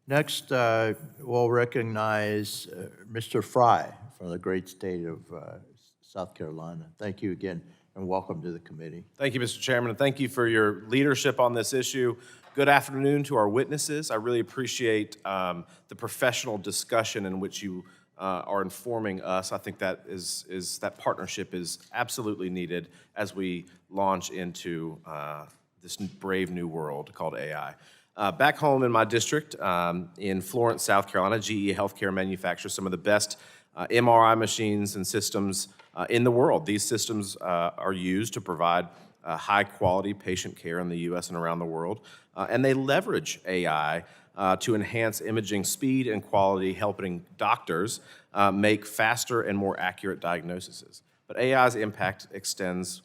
Next, we'll recognize Mr. Fry from the great state of South Carolina. Thank you again, and welcome to the committee. Thank you, Mr. Chairman, and thank you for your leadership on this issue. Good afternoon to our witnesses. I really appreciate the professional discussion in which you are informing us. I think that that partnership is absolutely needed as we launch into this brave new world called AI. Back home in my district, in Florence, South Carolina, GE Healthcare manufactures some of the best MRI machines and systems in the world. These systems are used to provide high-quality patient care in the U.S. and around the world, and they leverage AI to enhance imaging speed and quality, helping doctors make faster and more accurate diagnoses. But AI's impact extends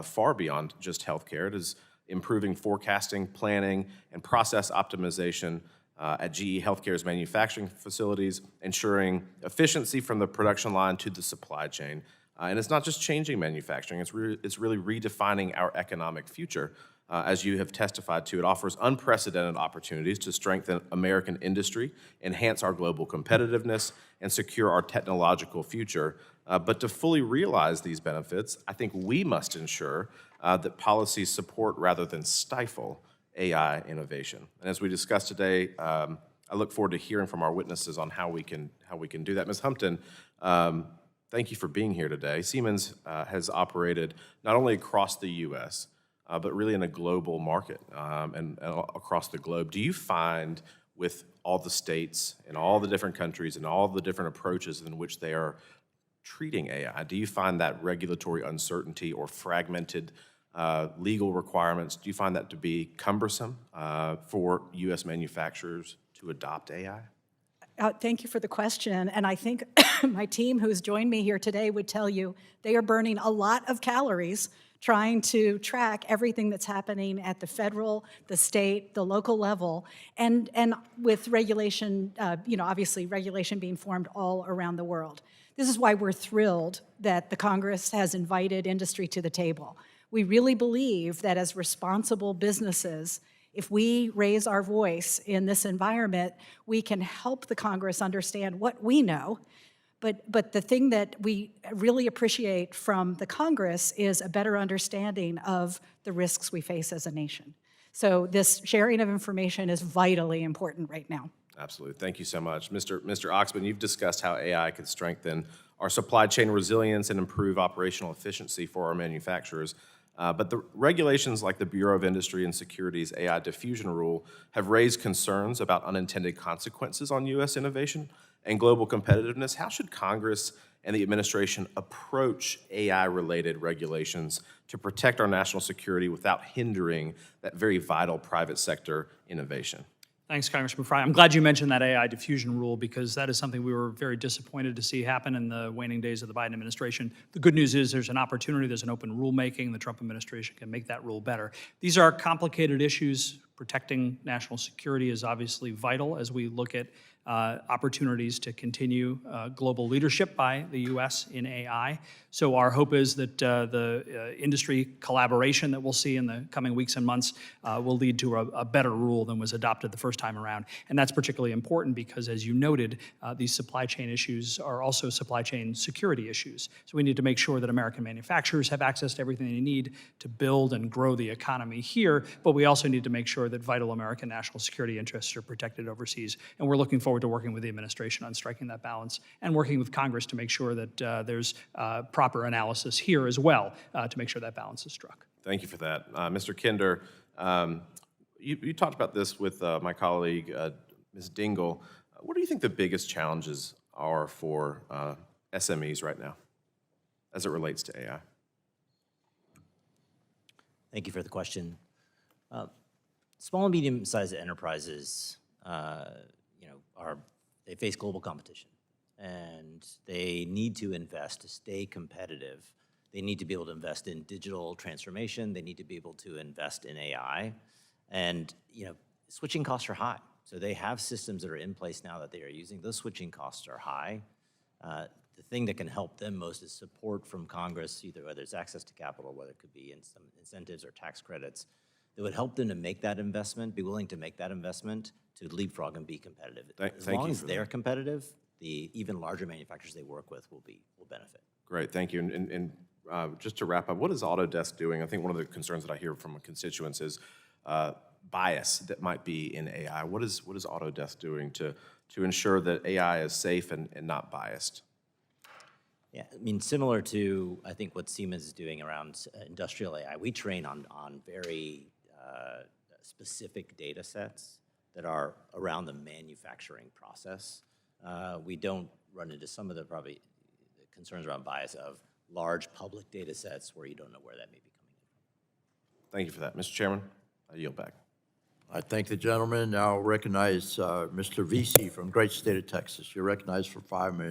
far beyond just healthcare. It is improving forecasting, planning, and process optimization at GE Healthcare's manufacturing facilities, ensuring efficiency from the production line to the supply chain. And it's not just changing manufacturing, it's really redefining our economic future. As you have testified to, it offers unprecedented opportunities to strengthen American industry, enhance our global competitiveness, and secure our technological future. But to fully realize these benefits, I think we must ensure that policies support rather than stifle AI innovation. And as we discussed today, I look forward to hearing from our witnesses on how we can do that. Ms. Humpton, thank you for being here today. Siemens has operated not only across the U.S., but really in a global market and across the globe. Do you find with all the states and all the different countries and all the different approaches in which they are treating AI, do you find that regulatory uncertainty or fragmented legal requirements, do you find that to be cumbersome for U.S. manufacturers to adopt AI? Thank you for the question. And I think my team who's joined me here today would tell you they are burning a lot of calories trying to track everything that's happening at the federal, the state, the local level, and with regulation, obviously regulation being formed all around the world. This is why we're thrilled that the Congress has invited industry to the table. We really believe that as responsible businesses, if we raise our voice in this environment, we can help the Congress understand what we know. But the thing that we really appreciate from the Congress is a better understanding of the risks we face as a nation. So this sharing of information is vitally important right now. Absolutely. Thank you so much. Mr. Oxman, you've discussed how AI could strengthen our supply chain resilience and improve operational efficiency for our manufacturers. But the regulations like the Bureau of Industry and Security's AI diffusion rule have raised concerns about unintended consequences on U.S. innovation and global competitiveness. How should Congress and the administration approach AI-related regulations to protect our national security without hindering that very vital private sector innovation? Thanks, Congressman Fry. I'm glad you mentioned that AI diffusion rule because that is something we were very disappointed to see happen in the waning days of the Biden administration. The good news is there's an opportunity, there's an open rulemaking, the Trump administration can make that rule better. These are complicated issues. Protecting national security is obviously vital as we look at opportunities to continue global leadership by the U.S. in AI. So our hope is that the industry collaboration that we'll see in the coming weeks and months will lead to a better rule than was adopted the first time around. And that's particularly important because, as you noted, these supply chain issues are also supply chain security issues. So we need to make sure that American manufacturers have access to everything they need to build and grow the economy here, but we also need to make sure that vital American national security interests are protected overseas. And we're looking forward to working with the administration on striking that balance and working with Congress to make sure that there's proper analysis here as well to make sure that balance is struck. Thank you for that. Mr. Kinder, you talked about this with my colleague, Ms. Dingell. What do you think the biggest challenges are for SMEs right now as it relates to AI? Thank you for the question. Small and medium-sized enterprises, they face global competition, and they need to invest to stay competitive. They need to be able to invest in digital transformation. They need to be able to invest in AI, and switching costs are high. So they have systems that are in place now that they are using. Those switching costs are high. The thing that can help them most is support from Congress, either whether it's access to capital, whether it could be in some incentives or tax credits, that would help them to make that investment, be willing to make that investment to leapfrog and be competitive. As thank long you as for they're that. competitive, the even larger manufacturers they work with will benefit. Great, thank you. And just to wrap up, what is Autodesk doing? I think one of the concerns that I hear from constituents is bias that might be in AI. What is Autodesk doing to ensure that AI is safe and not biased? Yeah, I mean, similar to, I think, what Siemens is doing around industrial AI, we train on very specific data sets that are around the manufacturing process. We don't run into some of the probably concerns around bias of large public data sets where you don't know where that may be coming in. Thank you for that. Mr. Chairman, I yield back. I thank the gentleman. Now recognize Mr. VC from great state of Texas. You're recognized for 5 minutes.